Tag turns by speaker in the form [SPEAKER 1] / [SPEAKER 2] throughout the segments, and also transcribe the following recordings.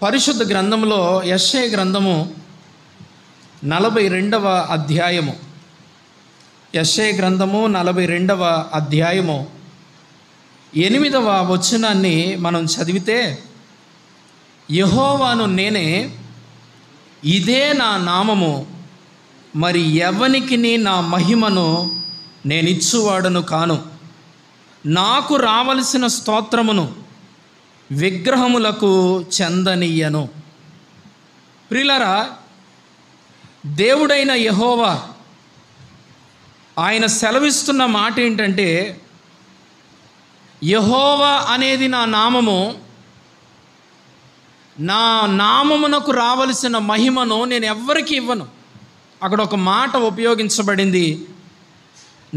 [SPEAKER 1] పరిశుద్ధ గ్రంథంలో యెషయా గ్రంథము 42వ అధ్యాయము, యెషయా గ్రంథము 42వ అధ్యాయము 8వ వచనాన్ని మనం చదివితే, యెహోవాను నేనే, ఇదే నా నామము, మరి ఎవనికిని నా మహిమను నేనిచ్చువాడను కాను. నాకు రావలసిన స్తోత్రమును విగ్రహములకు చెందనీయను. ప్రియులారా, దేవుడైన యెహోవా ఆయన సెలవిస్తున్న మాట ఏంటంటే, యెహోవా అనేది నా నామము, నా నామమునకు రావలసిన మహిమను నేను ఎవ్వరికి ఇవ్వను. అక్కడ ఒక మాట ఉపయోగించబడింది,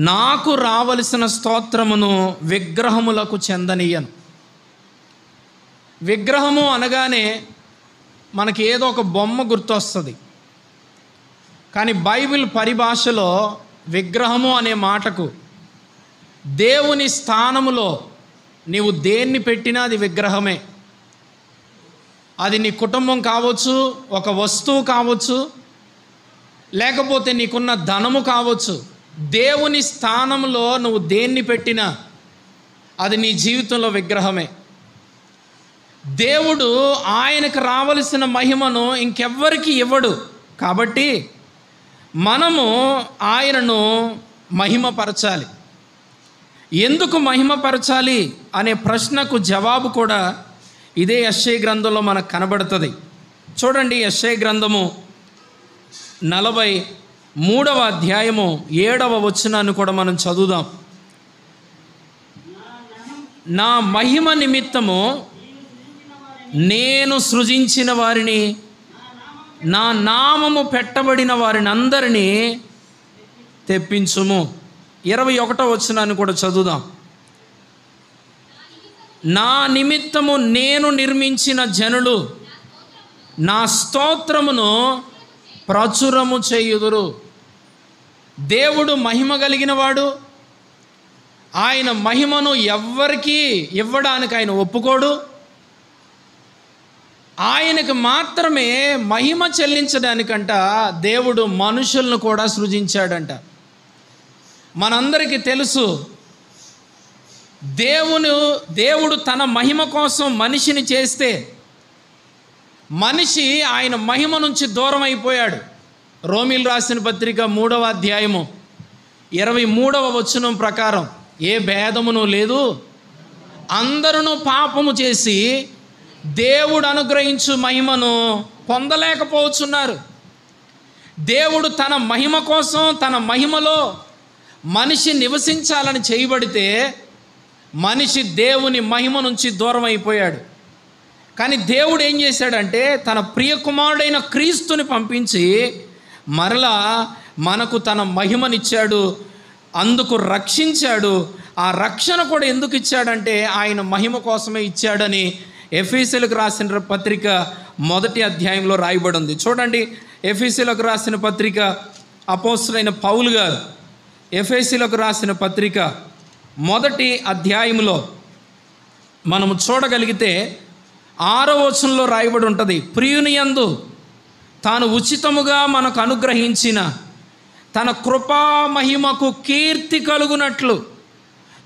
[SPEAKER 1] నాకు రావలసిన స్తోత్రమును విగ్రహములకు చెందనీయను. విగ్రహము అనగానే మనకి ఏదో ఒక బొమ్మ గుర్తొస్తుంది. కానీ బైబిల్ పరిభాషలో విగ్రహము అనే మాటకు దేవుని స్థానములో నీవు దేన్ని పెట్టినా అది విగ్రహమే. అది నీ కుటుంబం కావచ్చు, ఒక వస్తువు కావచ్చు, లేకపోతే నీకున్న ధనము కావచ్చు. దేవుని స్థానంలో నువ్వు దేన్ని పెట్టినా అది నీ జీవితంలో విగ్రహమే. దేవుడు ఆయనకు రావలసిన మహిమను ఇంకెవ్వరికి ఇవ్వడు. కాబట్టి మనము ఆయనను మహిమపరచాలి. ఎందుకు మహిమపరచాలి అనే ప్రశ్నకు జవాబు కూడా ఇదే యెషయా గ్రంథంలో మనకు కనబడుతుంది. చూడండి, యెషయా గ్రంథము 43వ అధ్యాయము 7వ వచనాన్ని కూడా మనం చదువుదాం. నా మహిమ నిమిత్తము నేను సృజించిన వారిని, నా నామము పెట్టబడిన వారిని అందరినీ తెప్పించుము. 21వ వచనాన్ని కూడా చదువుదాం. నా నిమిత్తము నేను నిర్మించిన జనులు నా స్తోత్రమును ప్రచురము చేయుదురు. దేవుడు మహిమ కలిగిన వాడు. ఆయన మహిమను ఎవ్వరికీ ఇవ్వడానికి ఆయన ఒప్పుకోడు. ఆయనకు మాత్రమే మహిమ చెల్లించడానికంట దేవుడు మనుషులను కూడా సృజించాడంట. మనందరికీ తెలుసు, దేవుడు తన మహిమ కోసం మనిషిని చేస్తే మనిషి ఆయన మహిమ నుంచి దూరం అయిపోయాడు. రోమీలు రాసిన పత్రిక 3వ అధ్యాయము 23వ వచనం ప్రకారం, ఏ భేదమును లేదు, అందరూ పాపము చేసి దేవుడు అనుగ్రహించు మహిమను పొందలేకపోతున్నారు. దేవుడు తన మహిమ కోసం, తన మహిమలో మనిషి నివసించాలని చేయబడితే మనిషి దేవుని మహిమ నుంచి దూరం అయిపోయాడు. కానీ దేవుడు ఏం చేశాడంటే, తన ప్రియ కుమారుడైన క్రీస్తుని పంపించి మరలా మనకు తన మహిమనిచ్చాడు, అందుకు రక్షించాడు. ఆ రక్షణ కూడా ఎందుకు ఇచ్చాడంటే ఆయన మహిమ కోసమే ఇచ్చాడని ఎఫెసీయులకు రాసిన పత్రిక 1వ అధ్యాయంలో రాయబడి ఉంది. చూడండి, ఎఫెసీయులకు రాసిన పత్రిక అపోస్తలుడైన పౌలు గారు ఎఫెసీయులకు రాసిన పత్రిక 1వ అధ్యాయంలో మనము చూడగలిగితే 6వ వచనంలో రాయబడి ఉంటుంది, ప్రియుని యందు తాను ఉచితముగా మనకు అనుగ్రహించిన తన కృపా మహిమకు కీర్తి కలుగునట్లు.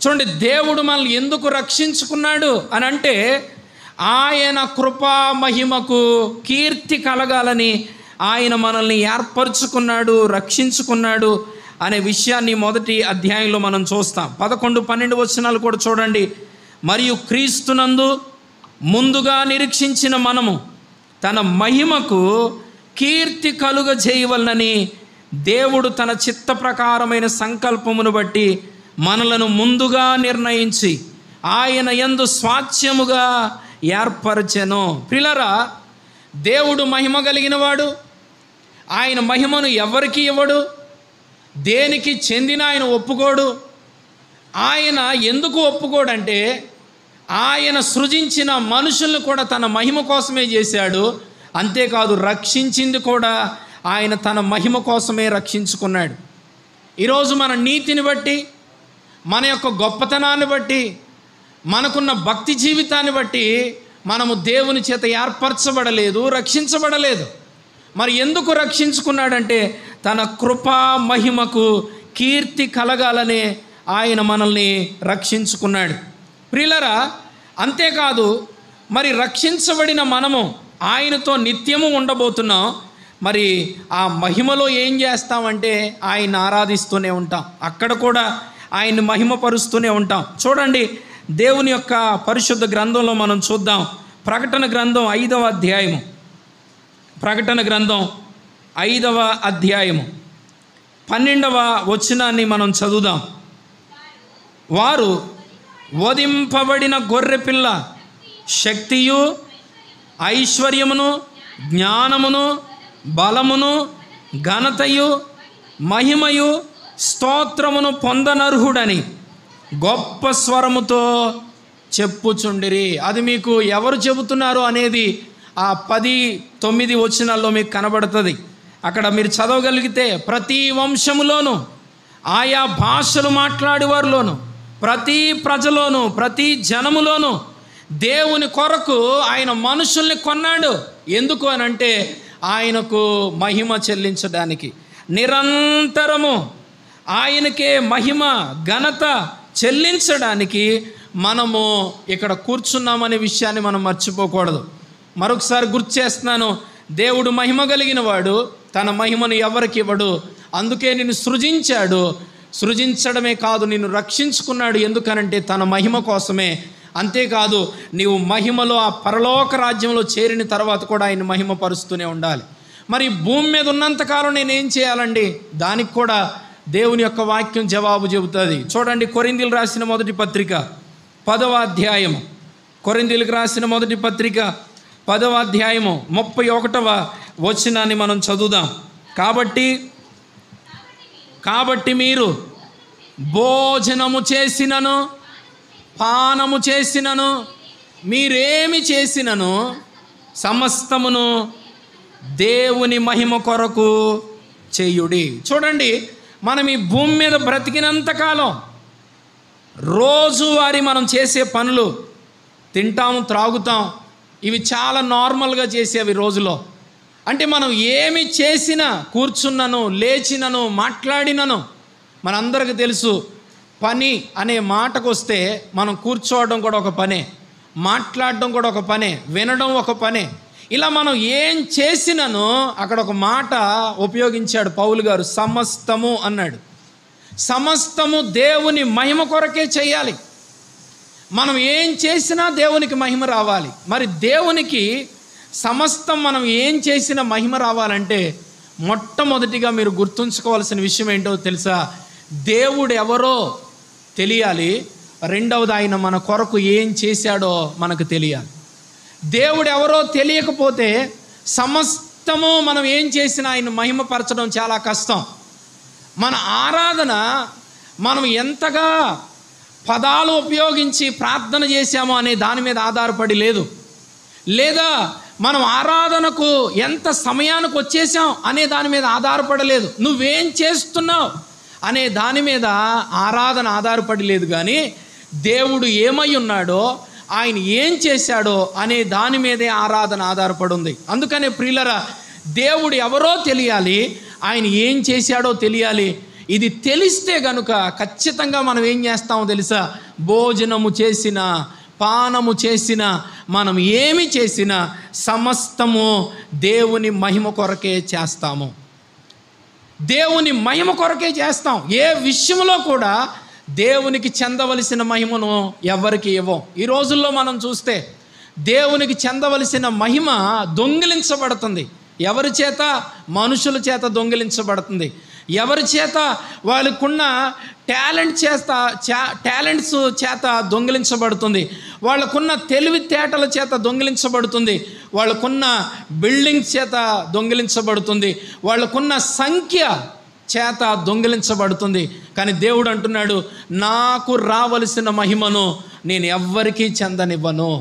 [SPEAKER 1] చూడండి, దేవుడు మనల్ని ఎందుకు రక్షించుకున్నాడు అని అంటే, ఆయన కృపా మహిమకు కీర్తి కలగాలని ఆయన మనల్ని ఏర్పరచుకున్నాడు, రక్షించుకున్నాడు అనే విషయాన్ని 1వ అధ్యాయంలో మనం చూస్తాం. 11, 12 వచనాలు కూడా చూడండి. మరియు క్రీస్తునందు ముందుగా నిరీక్షించిన మనము తన మహిమకు కీర్తి కలుగజేయవలనని దేవుడు తన చిత్త ప్రకారమైన సంకల్పమును బట్టి మనలను ముందుగా నిర్ణయించి ఆయన యందు స్వాస్థ్యముగా ఏర్పరచెను. ప్రియులారా, దేవుడు మహిమ కలిగిన వాడు. ఆయన మహిమను ఎవరికి ఇవ్వడు, దేనికి చెందిన ఆయన ఒప్పుకోడు. ఆయన ఎందుకు ఒప్పుకోడంటే, ఆయన సృజించిన మనుషులను కూడా తన మహిమ కోసమే చేశాడు. అంతేకాదు, రక్షించింది కూడా ఆయన తన మహిమ కోసమే రక్షించుకున్నాడు. ఈరోజు మన నీతిని బట్టి, మన యొక్క గొప్పతనాన్ని బట్టి, మనకున్న భక్తి జీవితాన్ని బట్టి మనము దేవుని చేత ఏర్పరచబడలేదు, రక్షించబడలేదు. మరి ఎందుకు రక్షించుకున్నాడంటే తన కృపా మహిమకు కీర్తి కలగాలనే ఆయన మనల్ని రక్షించుకున్నాడు. ప్రియులరా, అంతేకాదు మరి రక్షించబడిన మనము ఆయనతో నిత్యము ఉండబోతున్నాం. మరి ఆ మహిమలో ఏం చేస్తామంటే ఆయన ఆరాధిస్తూనే ఉంటాం, అక్కడ కూడా ఆయన్ని మహిమపరుస్తూనే ఉంటాం. చూడండి, దేవుని యొక్క పరిశుద్ధ గ్రంథంలో మనం చూద్దాం. ప్రకటన గ్రంథం 5వ అధ్యాయము, ప్రకటన గ్రంథం 5వ అధ్యాయము 12వ వచనాన్ని మనం చదువుదాం. వారు వధింపబడిన గొర్రెపిల్ల శక్తియు ఐశ్వర్యమును జ్ఞానమును బలమును ఘనతయు మహిమయు స్తోత్రమును పొందనర్హుడని గొప్ప స్వరముతో చెప్పుచుండిరి. అది మీకు ఎవరు చెబుతున్నారు అనేది ఆ 10-9 వచనాల్లో మీకు కనబడుతుంది. అక్కడ మీరు చదవగలిగితే ప్రతి వంశములోను, ఆయా భాషలు మాట్లాడేవారిలోను, ప్రతి ప్రజలోను, ప్రతి జనములోను దేవుని కొరకు ఆయన మనుషుల్ని కొన్నాడు. ఎందుకు అనంటే ఆయనకు మహిమ చెల్లించడానికి, నిరంతరము ఆయనకే మహిమ ఘనత చెల్లించడానికి మనము ఇక్కడ కూర్చున్నామనే విషయాన్ని మనం మర్చిపోకూడదు. మరొకసారి గుర్తు చేస్తున్నాను, దేవుడు మహిమ కలిగిన వాడు, తన మహిమను ఎవరికి ఇవ్వడు. అందుకే నిన్ను సృజించాడు. సృజించడమే కాదు, నిన్ను రక్షించుకున్నాడు. ఎందుకనంటే తన మహిమ కోసమే. అంతేకాదు, నీవు మహిమలో ఆ పరలోక రాజ్యంలో చేరిన తర్వాత కూడా ఆయన మహిమ పరుస్తూనే ఉండాలి. మరి భూమి మీద ఉన్నంతకాలం నేనేం చేయాలండి? దానికి కూడా దేవుని యొక్క వాక్యం జవాబు చెబుతుంది. చూడండి, కొరింథీయులకు రాసిన మొదటి పత్రిక 10వ అధ్యాయము, కొరింథీయులకు రాసిన మొదటి పత్రిక 10వ అధ్యాయము 31వ వచనాన్ని మనం చదువుదాం. కాబట్టి మీరు భోజనము చేసినను పానము చేసినను మీరేమి చేసినను సమస్తమును దేవుని మహిమ కొరకు చేయుడి. చూడండి, మనం ఈ భూమి మీద బ్రతికినంతకాలం రోజువారీ మనం చేసే పనులు, తింటాం, త్రాగుతాం, ఇవి చాలా నార్మల్గా చేసేవి రోజులో. అంటే మనం ఏమి చేసినా, కూర్చున్నను, లేచినను, మాట్లాడినను, మనందరికీ తెలుసు పని అనే మాటకు వస్తే మనం కూర్చోవడం కూడా ఒక పనే, మాట్లాడడం కూడా ఒక పనే, వినడం ఒక పనే. ఇలా మనం ఏం చేసినను అక్కడ ఒక మాట ఉపయోగించాడు పౌలు గారు, సమస్తము అన్నాడు. సమస్తము దేవుని మహిమ కొరకే చేయాలి. మనం ఏం చేసినా దేవునికి మహిమ రావాలి. మరి దేవునికి సమస్తం మనం ఏం చేసినా మహిమ రావాలంటే మొట్టమొదటిగా మీరు గుర్తుంచుకోవాల్సిన విషయం ఏంటో తెలుసా? దేవుడు ఎవరో తెలియాలి. రెండవది, ఆయన మన కొరకు ఏం చేశాడో మనకు తెలియాలి. దేవుడు ఎవరో తెలియకపోతే సమస్తము మనం ఏం చేసినా ఆయన మహిమపరచడం చాలా కష్టం. మన ఆరాధన మనం ఎంతగా పదాలు ఉపయోగించి ప్రార్థన చేశామో అనే దాని మీద ఆధారపడి లేదు, లేదా మనం ఆరాధనకు ఎంత సమయానికి వచ్చేసాం అనే దాని మీద ఆధారపడలేదు, నువ్వేం చేస్తున్నావు అనే దాని మీద ఆరాధన ఆధారపడి లేదు. కానీ దేవుడు ఏమై ఉన్నాడో, ఆయన ఏం చేశాడో అనే దాని మీదే ఆరాధన ఆధారపడి ఉంది. అందుకనే ప్రియులరా, దేవుడు ఎవరో తెలియాలి, ఆయన ఏం చేశాడో తెలియాలి. ఇది తెలిస్తే గనుక ఖచ్చితంగా మనం ఏం చేస్తామో తెలుసా? భోజనము చేసిన, పానము చేసిన, మనం ఏమి చేసినా సమస్తము దేవుని మహిమ కొరకే చేస్తాము. దేవుని మహిమ కొరకే చేస్తాం. ఏ విషయంలో కూడా దేవునికి చెందవలసిన మహిమను ఎవరికి ఇవ్వం. ఈ రోజుల్లో మనం చూస్తే దేవునికి చెందవలసిన మహిమ దొంగిలించబడుతుంది. ఎవరి చేత? మనుషుల చేత దొంగిలించబడుతుంది. ఎవరి చేత? వాళ్ళకున్న టాలెంట్స్ చేత దొంగిలించబడుతుంది. వాళ్ళకున్న తెలివితేటల చేత దొంగిలించబడుతుంది. వాళ్ళకున్న బిల్డింగ్స్ చేత దొంగిలించబడుతుంది. వాళ్ళకున్న సంఖ్య చేత దొంగిలించబడుతుంది. కానీ దేవుడు అంటున్నాడు, నాకు రావలసిన మహిమను నేను ఎవ్వరికీ చెందనివ్వను.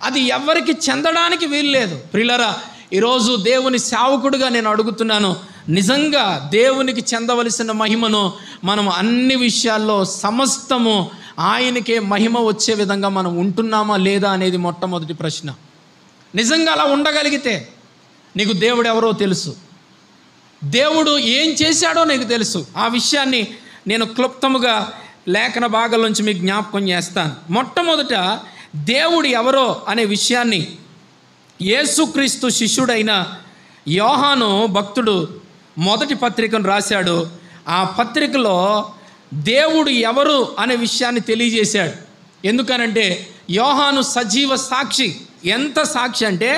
[SPEAKER 1] అది ఎవ్వరికి చెందడానికి వీల్లేదు. ప్రియులరా, ఈరోజు దేవుని సేవకుడిగా నేను అడుగుతున్నాను, నిజంగా దేవునికి చెందవలసిన మహిమను మనం అన్ని విషయాల్లో సమస్తము ఆయనకే మహిమ వచ్చే విధంగా మనం ఉంటున్నామా లేదా అనేది మొట్టమొదటి ప్రశ్న. నిజంగా అలా ఉండగలిగితే నీకు దేవుడు ఎవరో తెలుసు, దేవుడు ఏం చేశాడో నీకు తెలుసు. ఆ విషయాన్ని నేను క్లుప్తముగా లేఖన భాగాల నుంచి మీకు జ్ఞాపకం చేస్తాను. మొట్టమొదట దేవుడు ఎవరో అనే విషయాన్ని యేసుక్రీస్తు శిష్యుడైన యోహాను భక్తుడు మొదటి పత్రికను రాశాడు. ఆ పత్రికలో దేవుడు ఎవరు అనే విషయాన్ని తెలియజేశాడు. ఎందుకనంటే యోహాను సజీవ సాక్షి. ఎంత సాక్షి అంటే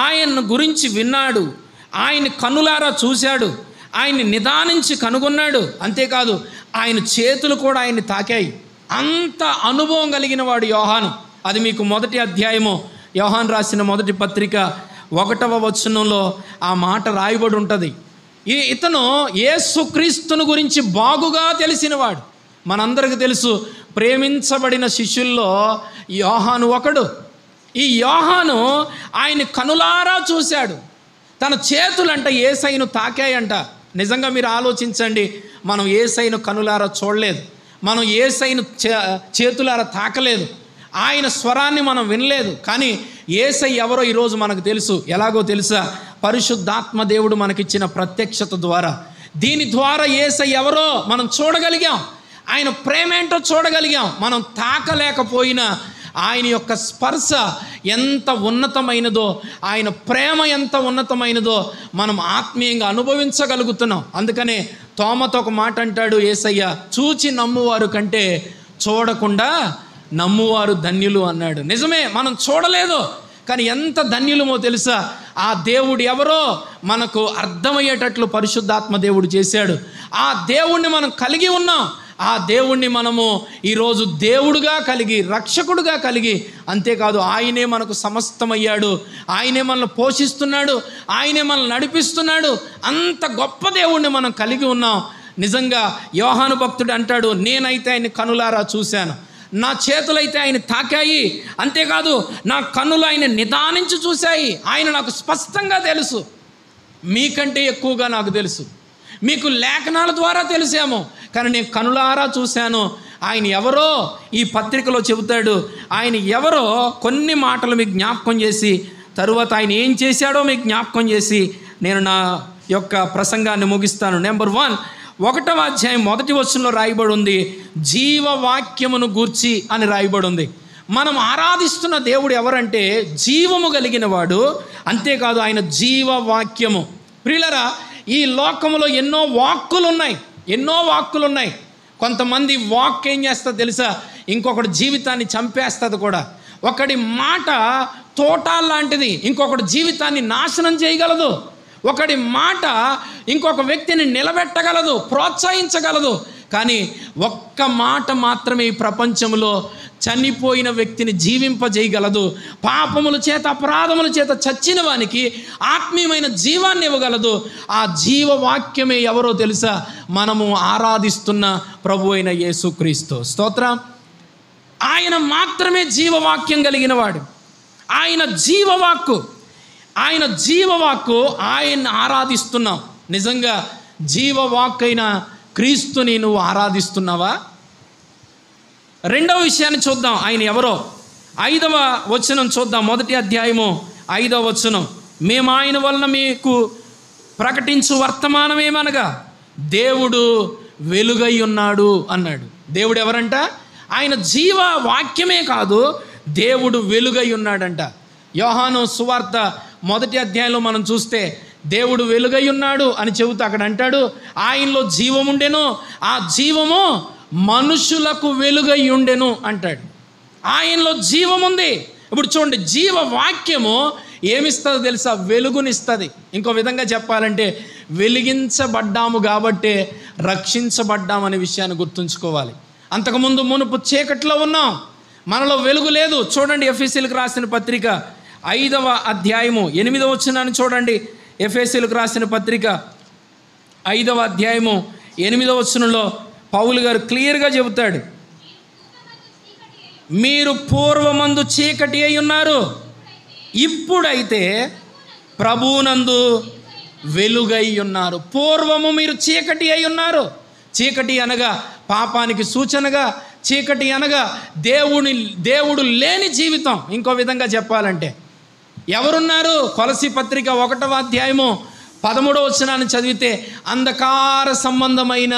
[SPEAKER 1] ఆయన గురించి విన్నాడు, ఆయన కన్నులారా చూశాడు, ఆయన్ని నిదానించి కనుగొన్నాడు. అంతేకాదు ఆయన చేతులు కూడా ఆయన్ని తాకాయి. అంత అనుభవం కలిగిన వాడు యోహాను. అది మీకు మొదటి అధ్యాయము, యోహాను రాసిన మొదటి పత్రిక 1వ వచనంలో ఆ మాట రాయబడి ఉంటుంది. ఇతను యేసుక్రీస్తుని గురించి బాగుగా తెలిసినవాడు. మనందరికీ తెలుసు, ప్రేమించబడిన శిష్యుల్లో యోహాను ఒకడు. ఈ యోహాను ఆయన కనులారా చూశాడు. తన చేతులంట యేసయ్యను తాకాయంట. నిజంగా మీరు ఆలోచించండి, మనం యేసయ్యను కనులారా చూడలేదు, మనం యేసయ్యను చేతులారా తాకలేదు, ఆయన స్వరాన్ని మనం వినలేదు. కానీ యేసయ్య ఎవరో ఈరోజు మనకు తెలుసు. ఎలాగో తెలుసా? పరిశుద్ధాత్మ దేవుడు మనకిచ్చిన ప్రత్యక్షత ద్వారా. దీని ద్వారా యేసయ్య ఎవరో మనం చూడగలిగాం, ఆయన ప్రేమ ఏంటో చూడగలిగాం. మనం తాకలేకపోయినా ఆయన యొక్క స్పర్శ ఎంత ఉన్నతమైనదో, ఆయన ప్రేమ ఎంత ఉన్నతమైనదో మనం ఆత్మీయంగా అనుభవించగలుగుతున్నాం. అందుకనే తోమతో ఒక మాట అంటాడు యేసయ్య, చూచి నమ్మువారు కంటే చూడకుండా నమ్మువారు ధన్యులు అన్నాడు. నిజమే, మనం చూడలేదు కానీ ఎంత ధన్యులమో తెలుసా? ఆ దేవుడు ఎవరో మనకు అర్థమయ్యేటట్లు పరిశుద్ధాత్మ దేవుడు చేశాడు. ఆ దేవుణ్ణి మనం కలిగి ఉన్నాం. ఆ దేవుణ్ణి మనము ఈరోజు దేవుడుగా కలిగి, రక్షకుడుగా కలిగి, అంతేకాదు ఆయనే మనకు సమస్తమయ్యాడు, ఆయనే మనల్ని పోషిస్తున్నాడు, ఆయనే మనల్ని నడిపిస్తున్నాడు. అంత గొప్ప దేవుణ్ణి మనం కలిగి ఉన్నాం. నిజంగా యోహాను భక్తుడు అంటాడు, నేనైతే ఆయన కనులారా చూశాను, నా చేతులైతే ఆయన తాకాయి, అంతేకాదు నా కన్నులు ఆయన నిదానించి చూశాయి. ఆయన నాకు స్పష్టంగా తెలుసు, మీకంటే ఎక్కువగా నాకు తెలుసు. మీకు లేఖనాల ద్వారా తెలిసాము, కానీ నేను కనులారా చూశాను. ఆయన ఎవరో ఈ పత్రికలో చెబుతాడు. ఆయన ఎవరో కొన్ని మాటలు మీకు జ్ఞాపకం చేసి, తరువాత ఆయన ఏం చేశాడో మీకు జ్ఞాపకం చేసి నేను నా యొక్క ప్రసంగాన్ని ముగిస్తాను. నెంబర్ 1, 1వ అధ్యాయం 1వ వచనంలో రాయబడి ఉంది, జీవవాక్యమును గూర్చి అని రాయబడి ఉంది. మనం ఆరాధిస్తున్న దేవుడు ఎవరంటే జీవము కలిగిన వాడు, అంతేకాదు ఆయన జీవవాక్యము. ప్రియులరా, ఈ లోకంలో ఎన్నో వాక్కులు ఉన్నాయి. కొంతమంది వాక్ ఏం చేస్తుందో తెలుసా? ఇంకొకటి జీవితాన్ని చంపేస్తుంది కూడా. ఒకడి మాట తోట లాంటిది, ఇంకొకటి జీవితాన్ని నాశనం చేయగలదు. ఒకడి మాట ఇంకొక వ్యక్తిని నిలబెట్టగలదు, ప్రోత్సహించగలదు. కానీ ఒక్క మాట మాత్రమే ఈ ప్రపంచంలో చనిపోయిన వ్యక్తిని జీవింపజేయగలదు. పాపముల చేత, అపరాధముల చేత చచ్చిన వానికి ఆత్మీయమైన జీవాన్ని ఇవ్వగలదు. ఆ జీవవాక్యమే ఎవరో తెలుసా? మనము ఆరాధిస్తున్న ప్రభు అయిన యేసుక్రీస్తు. స్తోత్రం. ఆయన మాత్రమే జీవవాక్యం కలిగిన వాడు. ఆయన జీవవాక్కు, ఆయన్ని ఆరాధిస్తున్నాం. నిజంగా జీవవాక్కు అయిన క్రీస్తుని నువ్వు ఆరాధిస్తున్నావా? రెండవ విషయాన్ని చూద్దాం, ఆయన ఎవరో. 5వ వచనం చూద్దాం. మొదటి అధ్యాయము 5వ వచనం, మేము ఆయన వలన మీకు ప్రకటించు వర్తమానమేమనగా దేవుడు వెలుగై ఉన్నాడు అన్నాడు. దేవుడు ఎవరంట? ఆయన జీవ వాక్యమే కాదు, దేవుడు వెలుగై ఉన్నాడంట. యోహాను సువార్త 1వ అధ్యాయంలో మనం చూస్తే దేవుడు వెలుగై ఉన్నాడు అని చెబుతూ అక్కడ అంటాడు, ఆయనలో జీవముండెను, ఆ జీవము మనుషులకు వెలుగై ఉండెను అంటాడు. ఆయనలో జీవముంది. ఇప్పుడు చూడండి, జీవవాక్యము ఏమిస్తుందో తెలుసా? వెలుగునిస్తుంది. ఇంకో విధంగా చెప్పాలంటే వెలిగించబడ్డాము కాబట్టే రక్షించబడ్డామనే విషయాన్ని గుర్తుంచుకోవాలి. అంతకుముందు మునుపు చీకట్లో ఉన్నాం, మనలో వెలుగు లేదు. చూడండి, ఎఫెసీయులకు రాసిన పత్రిక 5వ అధ్యాయము 8వ వచనాన్ని చూడండి. ఎఫెసీయులకు రాసిన పత్రిక 5వ అధ్యాయము 8వ వచనంలో పౌలు గారు క్లియర్గా చెబుతాడు, మీరు పూర్వమందు చీకటి అయి ఉన్నారు, ఇప్పుడైతే ప్రభువునందు వెలుగై ఉన్నారు. పూర్వము మీరు చీకటి అయి ఉన్నారు. చీకటి అనగా పాపానికి సూచనగా, చీకటి అనగా దేవుడు లేని జీవితం. ఇంకో విధంగా చెప్పాలంటే ఎవరున్నారు? కొలసీ పత్రిక 1వ అధ్యాయము 13వ వచనాన్ని చదివితే, అంధకార సంబంధమైన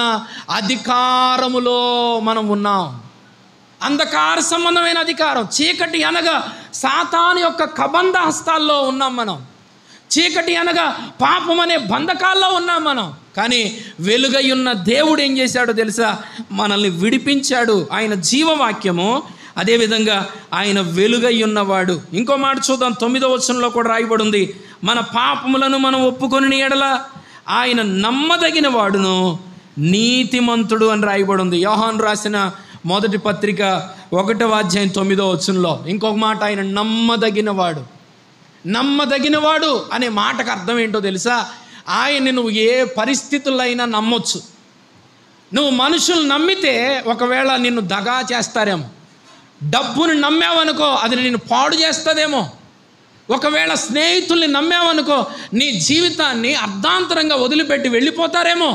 [SPEAKER 1] అధికారములో మనం ఉన్నాం. అంధకార సంబంధమైన అధికారం, చీకటి అనగా సాతాను యొక్క కబంధ హస్తాల్లో ఉన్నాం మనం. చీకటి అనగా పాపం అనే బంధకాల్లో ఉన్నాం మనం. కానీ వెలుగై ఉన్న దేవుడు ఏం చేశాడో తెలుసా? మనల్ని విడిపించాడు. ఆయన జీవవాక్యము, అదేవిధంగా ఆయన వెలుగై ఉన్నవాడు. ఇంకో మాట చూద్దాం, 9వ వచనంలో కూడా రాయబడి ఉంది, మన పాపములను మనం ఒప్పుకొని ఎడల ఆయన నమ్మదగిన వాడును నీతిమంతుడు అని రాయబడి ఉంది. యోహాను రాసిన మొదటి పత్రిక 1వ అధ్యాయం 9వ వచనంలో ఇంకొక మాట, ఆయన నమ్మదగినవాడు. నమ్మదగినవాడు అనే మాటకు అర్థం ఏంటో తెలుసా? ఆయన్ని నువ్వు ఏ పరిస్థితుల్లో అయినా నమ్మొచ్చు. నువ్వు మనుషులు నమ్మితే ఒకవేళ నిన్ను దగా చేస్తారేమో, డబ్బుని నమ్మావనుకో అది నిన్ను పాడు చేస్తుందేమో, ఒకవేళ స్నేహితుల్ని నమ్మావనుకో నీ జీవితాన్ని అర్ధాంతరంగా వదిలిపెట్టి వెళ్ళిపోతారేమో.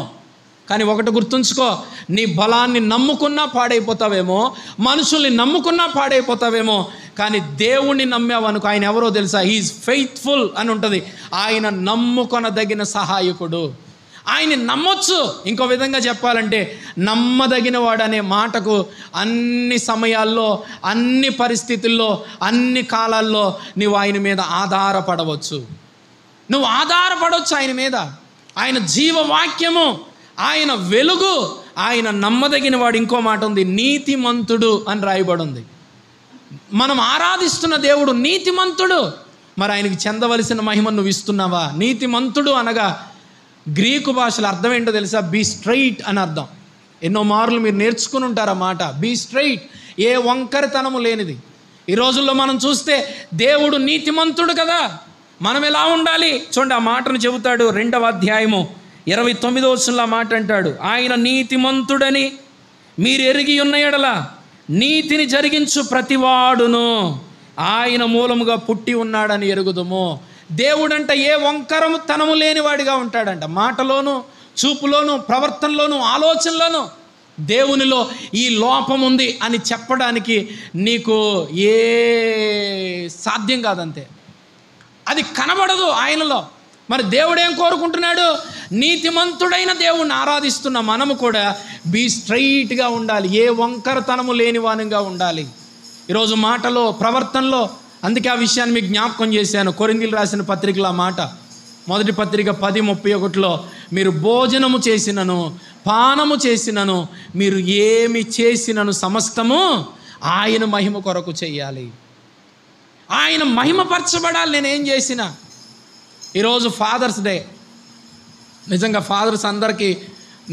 [SPEAKER 1] కానీ ఒకటి గుర్తుంచుకో, నీ బలాన్ని నమ్ముకున్నా పాడైపోతావేమో, మనుషుల్ని నమ్ముకున్నా పాడైపోతావేమో, కానీ దేవుణ్ణి నమ్మావనుకో ఆయన ఎవరో తెలుసా? హీఈస్ ఫెయిత్ఫుల్ అని ఉంటుంది. ఆయన నమ్ముకొనదగిన సహాయకుడు. ఆయన్ని నమ్మొచ్చు. ఇంకో విధంగా చెప్పాలంటే నమ్మదగిన వాడు అనే మాటకు అన్ని సమయాల్లో, అన్ని పరిస్థితుల్లో, అన్ని కాలాల్లో నువ్వు ఆయన మీద ఆధారపడవచ్చు. నువ్వు ఆధారపడవచ్చు ఆయన మీద. ఆయన జీవవాక్యము, ఆయన వెలుగు, ఆయన నమ్మదగిన వాడు. ఇంకో మాట ఉంది, నీతిమంతుడు అని రాయబడి ఉంది. మనం ఆరాధిస్తున్న దేవుడు నీతిమంతుడు. మరి ఆయనకి చెందవలసిన మహిమను నువ్వు ఇస్తున్నావా? నీతిమంతుడు అనగా గ్రీకు భాషలో అర్థం ఏంటో తెలుసా? బీ స్ట్రైట్ అని అర్థం. ఎన్నో మార్లు మీరు నేర్చుకుని ఉంటారు ఆ మాట. బీ స్ట్రైట్, ఏ వంకరతనము లేనిది. ఈ రోజుల్లో మనం చూస్తే దేవుడు నీతిమంతుడు కదా, మనం ఎలా ఉండాలి చూడండి. ఆ మాటను చెబుతాడు 2వ అధ్యాయము 29వ వచనంలో ఆ మాట అంటాడు, ఆయన నీతిమంతుడని మీరు ఎరిగి ఉన్న ఎడల నీతిని జరిగించు ప్రతివాడును ఆయన మూలముగా పుట్టి ఉన్నాడని ఎరుగుదుము. దేవుడంట ఏ వంకరము తనము లేనివాడిగా ఉంటాడంట. మాటలోను, చూపులోను, ప్రవర్తనలోను, ఆలోచనలోను దేవునిలో ఈ లోపం ఉంది అని చెప్పడానికి నీకు ఏ సాధ్యం కాదంతే. అది కనబడదు ఆయనలో. మరి దేవుడు ఏం కోరుకుంటున్నాడు? నీతిమంతుడైన దేవుణ్ణి ఆరాధిస్తున్న మనము కూడా బీ స్ట్రైట్గా ఉండాలి, ఏ వంకరతనము లేనివానిగా ఉండాలి. ఈరోజు మాటలో, ప్రవర్తనలో, అందుకే ఆ విషయాన్ని మీకు జ్ఞాపకం చేశాను. కొరింథీయులు రాసిన పత్రికలో ఆ మాట, మొదటి పత్రిక 10:31లో, మీరు భోజనము చేసినను పానము చేసినను మీరు ఏమి చేసినను సమస్తము ఆయన మహిమ కొరకు చేయాలి. ఆయన మహిమపరచబడాలి నేనేం చేసినా. ఈరోజు ఫాదర్స్ డే. నిజంగా ఫాదర్స్ అందరికీ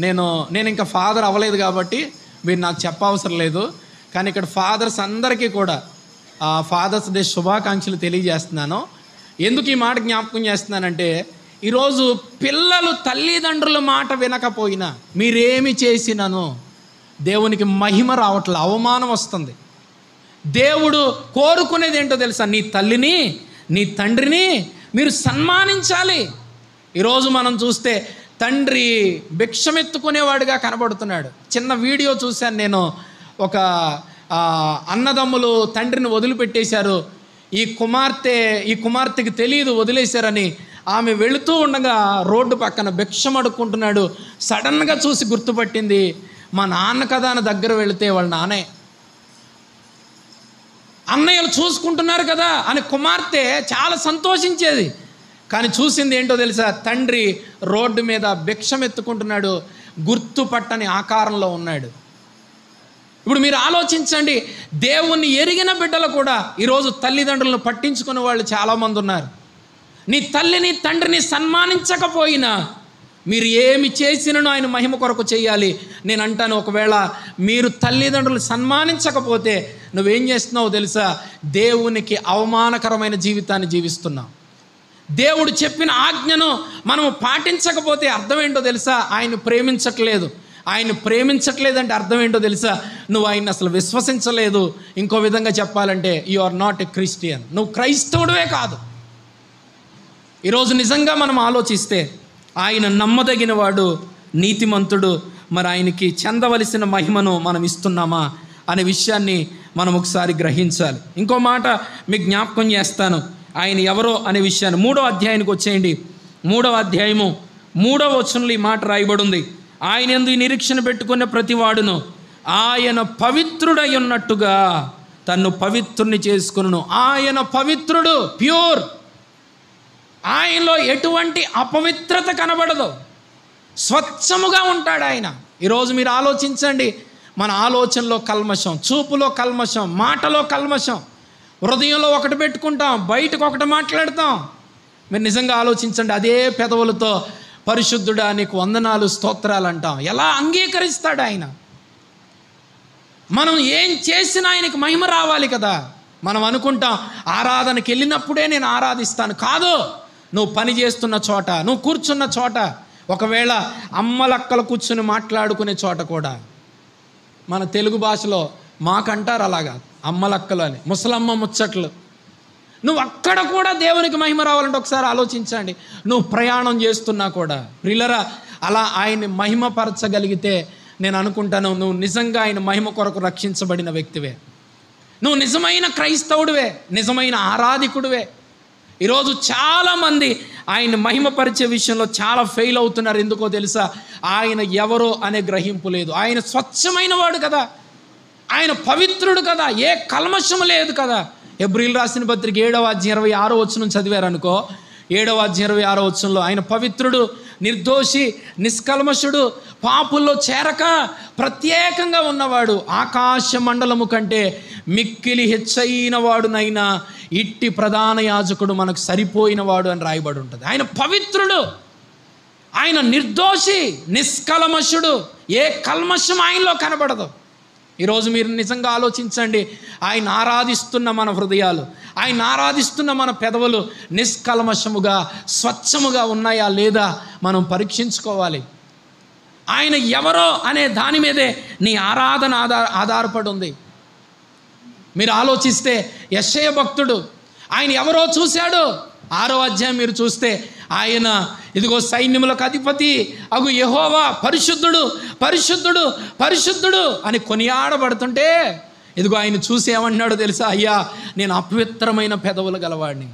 [SPEAKER 1] నేను ఇంకా ఫాదర్ అవ్వలేదు కాబట్టి మీరు నాకు చెప్పవసరం లేదు. కానీ ఇక్కడ ఫాదర్స్ అందరికీ కూడా ఫాదర్స్ డే శుభాకాంక్షలు తెలియజేస్తున్నాను. ఎందుకు ఈ మాట జ్ఞాపకం చేస్తున్నానంటే, ఈరోజు పిల్లలు తల్లిదండ్రుల మాట వినకపోయినా మీరేమి చేసినాను దేవునికి మహిమ రావట్లే, అవమానం వస్తుంది. దేవుడు కోరుకునేది ఏంటో తెలుసా? నీ తల్లిని, నీ తండ్రిని మీరు సన్మానించాలి. ఈరోజు మనం చూస్తే తండ్రి భిక్షమెత్తుకునేవాడిగా కనబడుతున్నాడు. చిన్న వీడియో చూశాను నేను. ఒక అన్నదమ్ములు తండ్రిని వదిలిపెట్టేశారు. ఈ కుమార్తెకి తెలియదు వదిలేశారని. ఆమె వెళుతూ ఉండగా రోడ్డు పక్కన భిక్షం అడుక్కుంటున్నాడు. సడన్గా చూసి గుర్తుపట్టింది, మా నాన్న కదా అని దగ్గర వెళితే వాళ్ళ నానే. అన్నయ్యలు చూసుకుంటున్నారు కదా అని కుమార్తె చాలా సంతోషించేది. కానీ చూసింది ఏంటో తెలుసా? తండ్రి రోడ్డు మీద భిక్షం ఎత్తుకుంటున్నాడు, గుర్తుపట్టని ఆకారంలో ఉన్నాడు. ఇప్పుడు మీరు ఆలోచించండి, దేవుణ్ణి ఎరిగిన బిడ్డలు కూడా ఈరోజు తల్లిదండ్రులను పట్టించుకునే వాళ్ళు చాలామంది ఉన్నారు. నీ తల్లిని తండ్రిని సన్మానించకపోయినా మీరు ఏమి చేసినను ఆయన మహిమ కొరకు చేయాలి. నేను అంటాను, ఒకవేళ మీరు తల్లిదండ్రులు సన్మానించకపోతే నువ్వేం చేస్తున్నావో తెలుసా? దేవునికి అవమానకరమైన జీవితాన్ని జీవిస్తున్నావు. దేవుడు చెప్పిన ఆజ్ఞను మనము పాటించకపోతే అర్థం ఏంటో తెలుసా? ఆయన ప్రేమించట్లేదు. ఆయన ప్రేమించట్లేదంటే అర్థం ఏంటో తెలుసా? నువ్వు ఆయన అసలు విశ్వసించలేదు. ఇంకో విధంగా చెప్పాలంటే you are not a Christian. నువ్వు క్రైస్తవుడివే కాదు. ఈరోజు నిజంగా మనం ఆలోచిస్తే ఆయన నమ్మదగిన వాడు, నీతిమంతుడు. మరి ఆయనకి చెందవలసిన మహిమను మనం ఇస్తున్నామా అనే విషయాన్ని మనం ఒకసారి గ్రహించాలి. ఇంకో మాట మీకు జ్ఞాపకం చేస్తాను. ఆయన ఎవరో అనే విషయాన్ని 3వ అధ్యాయానికి వచ్చేయండి. 3వ అధ్యాయము 3వ వచనంలో ఈ మాట రాయబడి ఉంది. ఆయన యందు ఈ నిరీక్షణ పెట్టుకున్న ప్రతివాడును ఆయన పవిత్రుడై ఉన్నట్టుగా తన్ను పవిత్రుని చేసుకును. ఆయన పవిత్రుడు, ప్యూర్. ఆయనలో ఎటువంటి అపవిత్రత కనబడదు. స్వచ్ఛముగా ఉంటాడు ఆయన. ఈరోజు మీరు ఆలోచించండి, మన ఆలోచనలో కల్మషం, చూపులో కల్మషం, మాటలో కల్మషం, హృదయంలో ఒకటి పెట్టుకుంటాం, బయటకు ఒకటి మాట్లాడతాం. మీరు నిజంగా ఆలోచించండి, అదే పెదవులతో పరిశుద్ధుడా నీకు వందనాలు స్తోత్రాలు అంటాం. ఎలా అంగీకరిస్తాడు ఆయన? మనం ఏం చేసినా ఆయనకి మహిమ రావాలి కదా. మనం అనుకుంటాం ఆరాధనకి వెళ్ళినప్పుడే నేను ఆరాధిస్తాను. కాదు, నువ్వు పని చేస్తున్న చోట, నువ్వు కూర్చున్న చోట, ఒకవేళ అమ్మలక్కలు కూర్చుని మాట్లాడుకునే చోట కూడా, మన తెలుగు భాషలో మాకంటారు అలాగా అమ్మలక్కలు అని, ముసలమ్మ ముచ్చట్లు. నువ్వు అక్కడ కూడా దేవునికి మహిమ రావాలంటే ఒకసారి ఆలోచించండి. నువ్వు ప్రయాణం చేస్తున్నా కూడా ప్రియులరా, అలా ఆయన్ని మహిమపరచగలిగితే నేను అనుకుంటాను నువ్వు నిజంగా ఆయన మహిమ కొరకు రక్షించబడిన వ్యక్తివే. నువ్వు నిజమైన క్రైస్తవుడివే, నిజమైన ఆరాధికుడివే. ఈరోజు చాలామంది ఆయన మహిమపరిచే విషయంలో చాలా ఫెయిల్ అవుతున్నారు. ఎందుకో తెలుసా? ఆయన ఎవరో అనే గ్రహింపు లేదు. ఆయన స్వచ్ఛమైన వాడు కదా, ఆయన పవిత్రుడు కదా, ఏ కల్మషం లేదు కదా. హెబ్రీయులు రాసిన పత్రిక 7వ అధ్యాయం 26వ వచనం చదివారనుకో, 7వ అధ్యాయం 26వ వచనంలో ఆయన పవిత్రుడు, నిర్దోషి, నిష్కల్మషుడు, పాపుల్లో చేరక ప్రత్యేకంగా ఉన్నవాడు, ఆకాశ మండలము కంటే మిక్కిలి హెచ్చైన వాడునైనా ఇట్టి ప్రధాన యాజకుడు మనకు సరిపోయిన వాడు అని రాయబడి ఉంటుంది. ఆయన పవిత్రుడు, ఆయన నిర్దోషి, నిష్కల్మషుడు, ఏ కల్మషం ఆయనలో కనబడదు. ఈరోజు మీరు నిజంగా ఆలోచించండి, ఆయన ఆరాధిస్తున్న మన హృదయాలు, ఆయన ఆరాధిస్తున్న మన పెదవులు నిష్కల్మషముగా స్వచ్ఛముగా ఉన్నాయా లేదా మనం పరీక్షించుకోవాలి. ఆయన ఎవరో అనే దాని మీదే నీ ఆరాధన ఆధారపడి ఉంది. మీరు ఆలోచిస్తే యెషయా భక్తుడు ఆయన ఎవరో చూశాడు. 6వ అధ్యాయం మీరు చూస్తే ఆయన ఇదిగో సైన్యములకు అధిపతి అగు యెహోవా పరిశుద్ధుడు పరిశుద్ధుడు పరిశుద్ధుడు అని కొనియాడబడుతుంటే ఇదిగో ఆయన చూసి ఏమన్నాడో తెలుసా? అయ్యా, నేను అపవిత్రమైన పెదవులు గలవాడిని.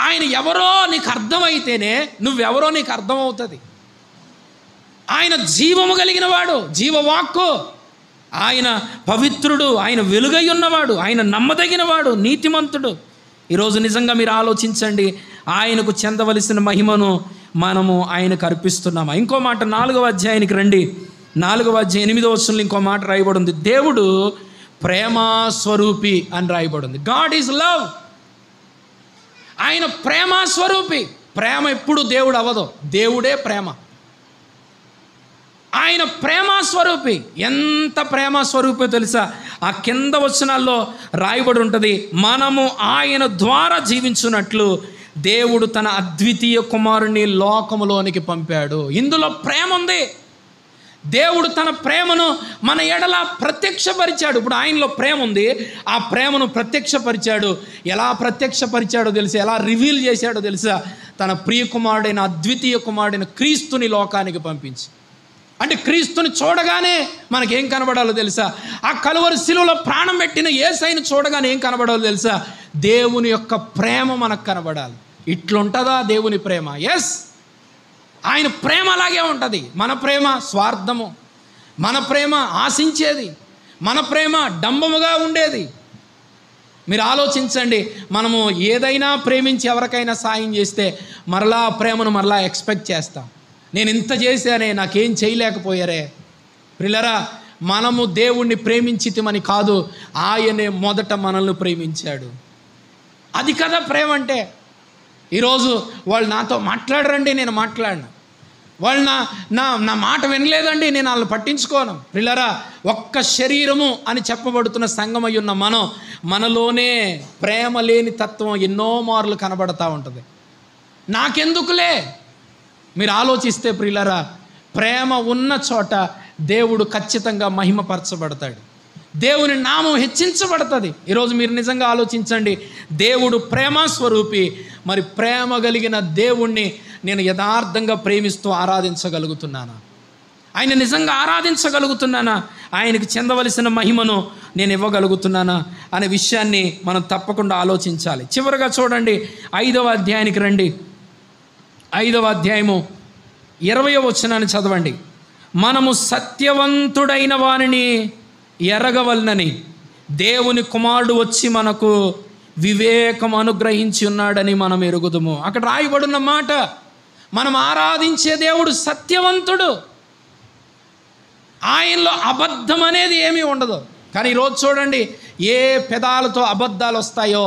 [SPEAKER 1] ఆయన ఎవరో నీకు అర్థమైతేనే నువ్వెవరో నీకు అర్థమవుతుంది. ఆయన జీవము కలిగిన వాడు, జీవవాక్కు, ఆయన పవిత్రుడు, ఆయన వెలుగై ఉన్నవాడు, ఆయన నమ్మదగినవాడు, నీతిమంతుడు. ఈరోజు నిజంగా మీరు ఆలోచించండి, ఆయనకు చెందవలసిన మహిమను మనము ఆయనకు అర్పిస్తున్నామా? ఇంకో మాట 4వ అధ్యాయానికి రండి. 4వ అధ్యాయం 8వ వచనంలో ఇంకో మాట రాయబడి ఉంది. దేవుడు ప్రేమ స్వరూపి అని రాయబడి ఉంది. God is love. ఆయన ప్రేమ స్వరూపి. ప్రేమ ఎప్పుడు దేవుడు అవ్వదు, దేవుడే ప్రేమ. ఆయన ప్రేమ స్వరూపి. ఎంత ప్రేమ స్వరూపో తెలుసా? ఆ కింద వచనాల్లో రాయబడి ఉంటుంది, మనము ఆయన ద్వారా జీవించున్నట్లు దేవుడు తన అద్వితీయ కుమారుని లోకములోనికి పంపాడు. ఇందులో ప్రేమ ఉంది. దేవుడు తన ప్రేమను మన ఎడల ప్రత్యక్షపరిచాడు. ఇప్పుడు ఆయనలో ప్రేమ ఉంది, ఆ ప్రేమను ప్రత్యక్షపరిచాడు. ఎలా ప్రత్యక్షపరిచాడో తెలుసా? ఎలా రివీల్ చేశాడో తెలుసా? తన ప్రియ కుమారుడైన అద్వితీయ కుమారుడైన క్రీస్తుని లోకానికి పంపించి. అంటే క్రీస్తుని చూడగానే మనకేం కనబడాలో తెలుసా? ఆ కలువరి శిలువలో ప్రాణం పెట్టిన యేసయ్యను చూడగానే ఏం కనబడాలో తెలుసా? దేవుని యొక్క ప్రేమ మనకు కనబడాలి. ఇట్లుంటుందా దేవుని ప్రేమ? ఎస్, ఆయన ప్రేమ అలాగే ఉంటుంది. మన ప్రేమ స్వార్థము, మన ప్రేమ ఆశించేది, మన ప్రేమ డంబముగా ఉండేది. మీరు ఆలోచించండి, మనము ఏదైనా ప్రేమించి ఎవరికైనా సాయం చేస్తే మరలా ప్రేమను మరలా ఎక్స్పెక్ట్ చేస్తాం. నేను ఇంత చేశానే, నాకేం చేయలేకపోయారే. ప్రియులారా, మనము దేవుణ్ణి ప్రేమించితిమని కాదు, ఆయనే మొదట మనల్ని ప్రేమించాడు. అది కదా ప్రేమ అంటే. ఈరోజు వాళ్ళు నాతో మాట్లాడరండి, నేను మాట్లాడను. వాళ్ళు నా మాట వినలేదండి, నేను వాళ్ళని పట్టించుకోను. ప్రియులారా, ఒక్క శరీరము అని చెప్పబడుతున్న సంఘమై ఉన్న మనలోనే ప్రేమ లేని తత్వం ఎన్నో మార్లు కనబడతా ఉంటుంది. నాకెందుకులే. మీరు ఆలోచిస్తే ప్రియులారా, ప్రేమ ఉన్న చోట దేవుడు ఖచ్చితంగా మహిమపరచబడతాడు, దేవుని నామం హెచ్చించబడుతుంది. ఈరోజు మీరు నిజంగా ఆలోచించండి, దేవుడు ప్రేమ స్వరూపి. మరి ప్రేమ కలిగిన దేవుణ్ణి నేను యథార్థంగా ప్రేమిస్తూ ఆరాధించగలుగుతున్నానా? ఆయన నిజంగా ఆరాధించగలుగుతున్నానా? ఆయనకి చెందవలసిన మహిమను నేను ఇవ్వగలుగుతున్నానా అనే విషయాన్ని మనం తప్పకుండా ఆలోచించాలి. చివరగా చూడండి, 5వ అధ్యాయానికి రండి. 5వ అధ్యాయము 20వ వచనాన్ని చదవండి. మనము సత్యవంతుడైన వానిని ఎరగవలనని దేవుని కుమారుడు వచ్చి మనకు వివేకం అనుగ్రహించి ఉన్నాడని మనం ఎరుగుదుము. అక్కడ రాయబడిన మాట, మనం ఆరాధించే దేవుడు సత్యవంతుడు, ఆయనలో అబద్ధం అనేది ఏమీ ఉండదు. కానీ ఈరోజు చూడండి, ఏ పెదాలతో అబద్ధాలు వస్తాయో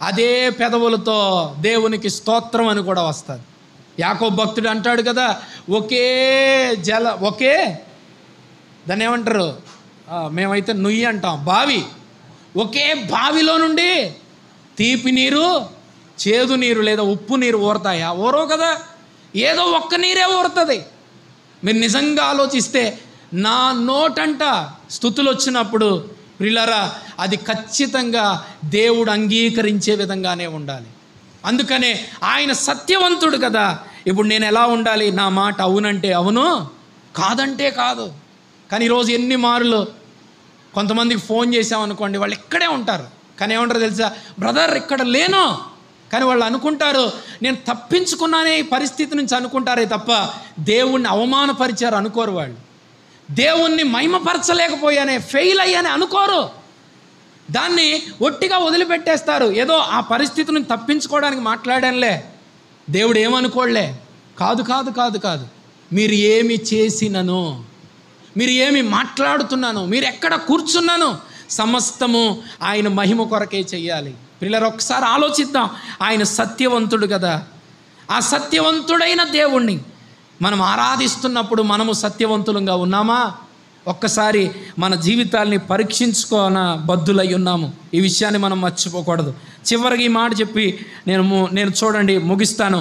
[SPEAKER 1] అదే పెదవులతో దేవునికి స్తోత్రం అని కూడా వస్తుంది. యాకోబు భక్తుడు అంటాడు కదా, ఒకే దాన్ని ఏమంటారు, మేమైతే నుయ్యి అంటాం, బావి, ఒకే బావిలో నుండి తీపి నీరు, చేదు నీరు లేదా ఉప్పు నీరు ఊరతాయా? ఊరవు కదా, ఏదో ఒక్క నీరే ఊరుతుంది. మీరు నిజంగా ఆలోచిస్తే నా నోటంట స్తుతులు వచ్చినప్పుడు ప్రియులారా, అది ఖచ్చితంగా దేవుడు అంగీకరించే విధంగానే ఉండాలి. అందుకనే ఆయన సత్యవంతుడు కదా. ఇప్పుడు నేను ఎలా ఉండాలి? నా మాట అవునంటే అవును, కాదంటే కాదు. కానీ ఈరోజు ఎన్ని మారులు కొంతమందికి ఫోన్ చేసామనుకోండి, వాళ్ళు ఇక్కడే ఉంటారు, కానీ ఏమంటారు తెలుసా, బ్రదర్ ఇక్కడ లేను. కానీ వాళ్ళు అనుకుంటారు నేను తప్పించుకున్నానే ఈ పరిస్థితి నుంచి అనుకుంటారే తప్ప దేవుణ్ణి అవమానపరిచారు అనుకోరు. వాళ్ళు దేవుణ్ణి మహిమపరచలేకపోయానే, ఫెయిల్ అయ్యానే అనుకోరు. దాన్ని ఒట్టిగా వదిలిపెట్టేస్తారు. ఏదో ఆ పరిస్థితి నుంచి తప్పించుకోవడానికి మాట్లాడానులే, దేవుడు ఏమనుకోలే. కాదు కాదు కాదు కాదు మీరు ఏమి చేసినను, మీరు ఏమి మాట్లాడుతున్నాను, మీరు ఎక్కడ కూర్చున్నాను, సమస్తము ఆయన మహిమ కొరకే చెయ్యాలి. పిల్లలు ఒకసారి ఆలోచిద్దాం. ఆయన సత్యవంతుడు కదా. ఆ సత్యవంతుడైన దేవుణ్ణి మనం ఆరాధిస్తున్నప్పుడు మనము సత్యవంతులంగా ఉన్నామా? ఒక్కసారి మన జీవితాల్ని పరీక్షించుకోన బద్దులై ఉన్నాము. ఈ విషయాన్ని మనం మర్చిపోకూడదు. చివరికి ఈ మాట చెప్పి నేను చూడండి ముగిస్తాను.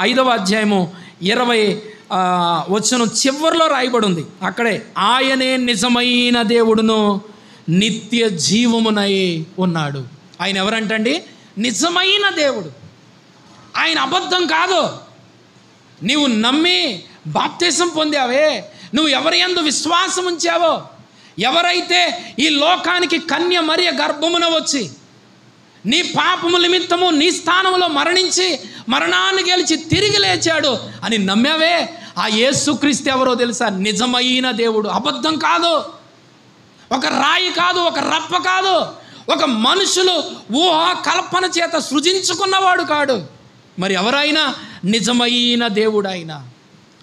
[SPEAKER 1] 5వ అధ్యాయము 20 వచనం చివరిలో రాయబడి ఉంది. అక్కడే ఆయనే నిజమైన దేవుడును నిత్య జీవమునై ఉన్నాడు. ఆయన ఎవరంటండి? నిజమైన దేవుడు. ఆయన అబద్ధం కాదు. నీవు నమ్మి బాప్తిసం పొందావే, నువ్వు ఎవరి యందు విశ్వాసం ఉంచావో, ఎవరైతే ఈ లోకానికి కన్య మరియ గర్భమున వచ్చి నీ పాపము నిమిత్తము నీ స్థానంలో మరణించి మరణాన్ని గెలిచి తిరిగి లేచాడు అని నమ్మావే, ఆ యేసుక్రీస్తు ఎవరో తెలుసా? నిజమైన దేవుడు. అబద్ధం కాదు, ఒక రాయి కాదు, ఒక రప్ప కాదు, ఒక మనుషులు ఊహ కల్పన చేత సృజించుకున్నవాడు కాడు. మరి ఎవరైనా నిజమైన దేవుడు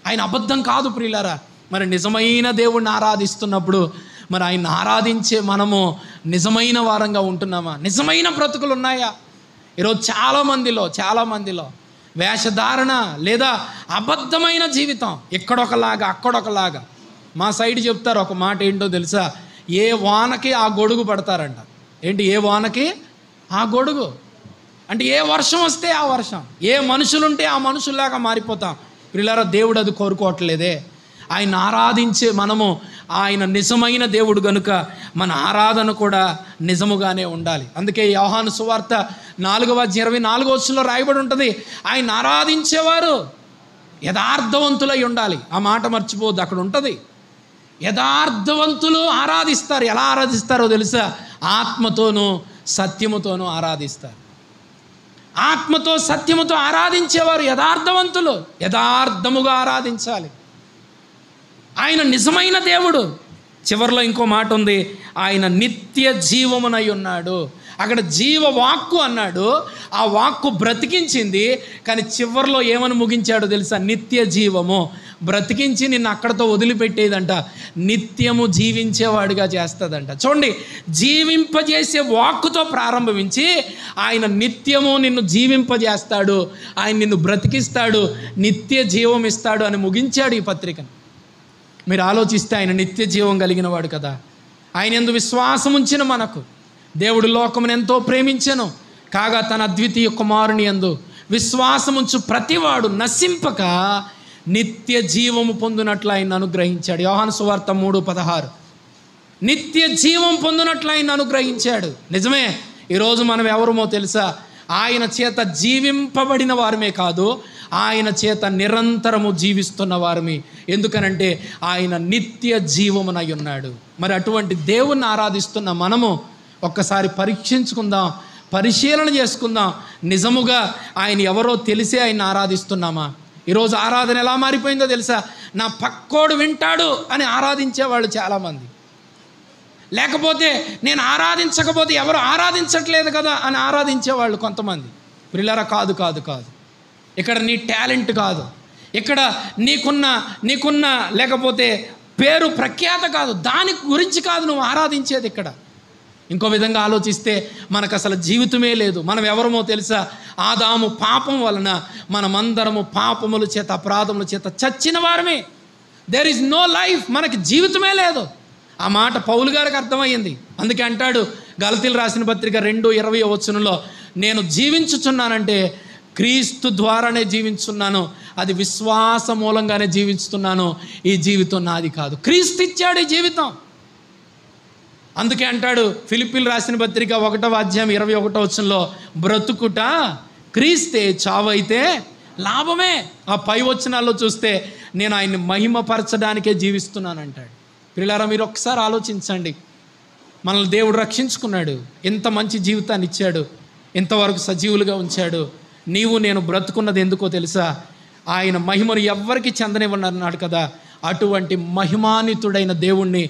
[SPEAKER 1] ఆయన అబద్ధం కాదు ప్రియులారా. మరి నిజమైన దేవుడిని ఆరాధిస్తున్నప్పుడు మరి ఆయన ఆరాధించే మనము నిజమైన వారంగా ఉంటున్నామా? నిజమైన బ్రతుకులు ఉన్నాయా? ఈరోజు చాలామందిలో వేషధారణ లేదా అబద్ధమైన జీవితం, ఎక్కడొకలాగా అక్కడొకలాగా. మా సైడ్ చెప్తారు ఒక మాట, ఏంటో తెలుసా? ఏ వానకి ఆ గొడుగు పడతారంట. ఏంటి? ఏ వానకి ఆ గొడుగు అంటే ఏ వర్షం వస్తే ఆ వర్షం, ఏ మనుషులుంటే ఆ మనుషుల్లాగా మారిపోతాం. పిల్లరా, దేవుడు అది కోరుకోవట్లేదే. ఆయన ఆరాధించే మనము ఆయన నిజమైన దేవుడు గనుక మన ఆరాధన కూడా నిజముగానే ఉండాలి. అందుకే యోహాను సువార్త 4వ అధ్యాయం 24వ వచనంలో రాయబడి ఉంటుంది, ఆయన ఆరాధించేవారు యథార్థవంతులై ఉండాలి. ఆ మాట మర్చిపోవద్దు, అక్కడ ఉంటుంది. యథార్థవంతులు ఆరాధిస్తారు. ఎలా ఆరాధిస్తారో తెలుసా? ఆత్మతోనూ సత్యముతోనూ ఆరాధిస్తారు. ఆత్మతో సత్యముతో ఆరాధించేవారు యథార్థవంతులు. యథార్థముగా ఆరాధించాలి. ఆయన నిజమైన దేవుడు. చివరిలో ఇంకో మాట ఉంది, ఆయన నిత్య జీవమునై ఉన్నాడు. అక్కడ జీవవాక్కు అన్నాడు, ఆ వాక్కు బ్రతికించింది. కానీ చివరిలో ఏమని ముగించాడో తెలుసా? నిత్య జీవము. బ్రతికించి నిన్ను అక్కడతో వదిలిపెట్టేదంట, నిత్యము జీవించేవాడిగా చేస్తుందంట. చూడండి, జీవింపజేసే వాక్కుతో ప్రారంభించి ఆయన నిత్యము నిన్ను జీవింపజేస్తాడు, ఆయన నిన్ను బ్రతికిస్తాడు, నిత్య జీవం ఇస్తాడు అని ముగించాడు ఈ పత్రికను. మీరు ఆలోచిస్తే ఆయన నిత్య జీవం కలిగిన వాడు కదా. ఆయన యందు విశ్వాసం ఉంచిన మనకు దేవుడు లోకమును ఎంతో ప్రేమించెను, కాగా తన అద్వితీయ కుమారుని యందు విశ్వాసముంచు ప్రతివాడు నశింపక నిత్య జీవము పొందునట్లు ఆయన అనుగ్రహించాడు. యోహాను సువార్త 3:16. నిత్య జీవం పొందునట్లు ఆయన అనుగ్రహించాడు. నిజమే, ఈరోజు మనం ఎవరమో తెలుసా? ఆయన చేత జీవింపబడిన వారమే కాదు, ఆయన చేత నిరంతరము జీవిస్తున్న వారిమి. ఎందుకనంటే ఆయన నిత్య జీవమునై ఉన్నాడు. మరి అటువంటి దేవుణ్ణి ఆరాధిస్తున్న మనము ఒక్కసారి పరీక్షించుకుందాం, పరిశీలన చేసుకుందాం. నిజముగా ఆయన ఎవరో తెలిసే ఆయన ఆరాధిస్తున్నామా? ఈరోజు ఆరాధన ఎలా మారిపోయిందో తెలుసా? నా పక్కోడు వింటాడు అని ఆరాధించేవాళ్ళు చాలామంది, లేకపోతే నేను ఆరాధించకపోతే ఎవరు ఆరాధించట్లేదు కదా అని ఆరాధించేవాళ్ళు కొంతమంది. ప్రియులారా, కాదు కాదు కాదు. ఇక్కడ నీ టాలెంట్ కాదు, ఇక్కడ నీకున్న లేకపోతే పేరు ప్రఖ్యాత కాదు, దాని గురించి కాదు నువ్వు ఆరాధించేది. ఇక్కడ ఇంకో విధంగా ఆలోచిస్తే మనకు అసలు జీవితమే లేదు. మనం ఎవరమో తెలుసా? ఆదాము పాపం వలన మనమందరము పాపముల చేత, అపరాధముల చేత చచ్చిన వారమే. దేర్ ఈజ్ నో లైఫ్, మనకి జీవితమే లేదు. ఆ మాట పౌలు గారికి అర్థమయ్యింది. అందుకే అంటాడు గలతీయులకు రాసిన పత్రిక 2:20 నేను జీవించుచున్నానంటే క్రీస్తు ద్వారానే జీవించున్నాను, అది విశ్వాస మూలంగానే జీవిస్తున్నాను. ఈ జీవితం నాది కాదు, క్రీస్తు ఇచ్చాడు ఈ జీవితం. అందుకే అంటాడు ఫిలిప్పీయులకు రాసిన పత్రిక 1:21 బ్రతుకుట క్రీస్తే, చావైతే లాభమే. ఆ పై వచనాల్లో చూస్తే నేను ఆయన్ని మహిమపరచడానికే జీవిస్తున్నాను అంటాడు. ప్రియులారా, మీరు ఒకసారి ఆలోచించండి. మనల్ని దేవుడు రక్షించుకున్నాడు, ఎంత మంచి జీవితాన్ని ఇచ్చాడు, ఎంతవరకు సజీవులుగా ఉంచాడు. నీవు నేను బ్రతుకున్నది ఎందుకో తెలుసా? ఆయన మహిమను ఎవ్వరికి చెందనివ్వనన్నాడు కదా. అటువంటి మహిమాన్వితుడైన దేవుణ్ణి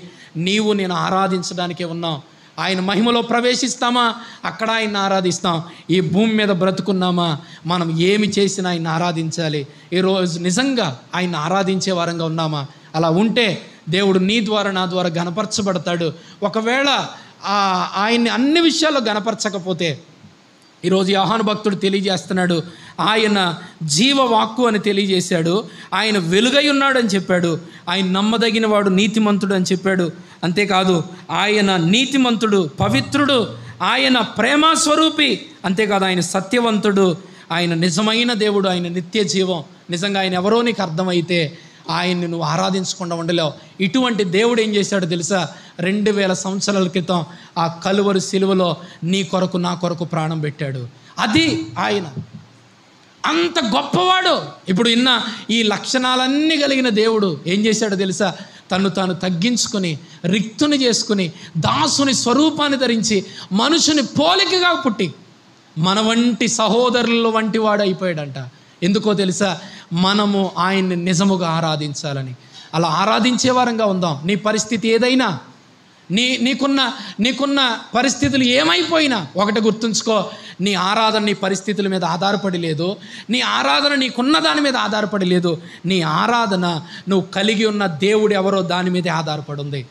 [SPEAKER 1] నీవు నేను ఆరాధించడానికే ఉన్నాం. ఆయన మహిమలో ప్రవేశిస్తామా, అక్కడ ఆయన ఆరాధిస్తాం. ఈ భూమి మీద బ్రతుకున్నామా, మనం ఏమి చేసినా ఆయన ఆరాధించాలి. ఈరోజు నిజంగా ఆయన ఆరాధించే వారంగా ఉన్నామా? అలా ఉంటే దేవుడు నీ ద్వారా నా ద్వారా గణపరచబడతాడు. ఒకవేళ ఆయన్ని అన్ని విషయాల్లో గణపరచకపోతే, ఈరోజు యోహాను భక్తుడు తెలియజేస్తున్నాడు, ఆయన జీవవాక్కు అని తెలియజేశాడు, ఆయన వెలుగై ఉన్నాడు అని చెప్పాడు, ఆయన నమ్మదగిన వాడు, నీతిమంతుడు అని చెప్పాడు. అంతేకాదు ఆయన నీతిమంతుడు, పవిత్రుడు, ఆయన ప్రేమస్వరూపి, అంతేకాదు ఆయన సత్యవంతుడు, ఆయన నిజమైన దేవుడు, ఆయన నిత్య జీవం. నిజంగా ఆయన ఎవరో నీకు అర్థమైతే ఆయన్ని నువ్వు ఆరాధించకుండా ఉండలేవు. ఇటువంటి దేవుడు ఏం చేశాడో తెలుసా? 2000 సంవత్సరాల క్రితం ఆ కలువరి సిలువలో నీ కొరకు నా కొరకు ప్రాణం పెట్టాడు. అది ఆయన అంత గొప్పవాడు. ఇప్పుడు ఈ లక్షణాలన్నీ కలిగిన దేవుడు ఏం చేశాడో తెలుసా? తను తాను తగ్గించుకొని, రిక్తుని చేసుకుని, దాసుని స్వరూపాన్ని ధరించి, మనుషుని పోలికగా పుట్టి మన వంటి సహోదరుల వంటి వాడు అయిపోయాడంట. ఎందుకో తెలుసా? మనము ఆయన్ని నిజముగా ఆరాధించాలని. అలా ఆరాధించే వారంగా ఉందాం. నీ పరిస్థితి ఏదైనా, నీకున్న పరిస్థితులు ఏమైపోయినా ఒకటి గుర్తుంచుకో, నీ ఆరాధన నీ పరిస్థితుల మీద ఆధారపడి లేదు, నీ ఆరాధన నీకున్న దాని మీద ఆధారపడి లేదు. నీ ఆరాధన నువ్వు కలిగి ఉన్న దేవుడు ఎవరో దాని మీదే ఆధారపడి ఉంది.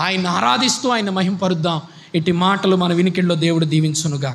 [SPEAKER 1] ఆయన ఆరాధిస్తూ ఆయన మహింపరుద్దాం. ఇట్టి మాటలు మన వినికిడిలో దేవుడు దీవించునుగా.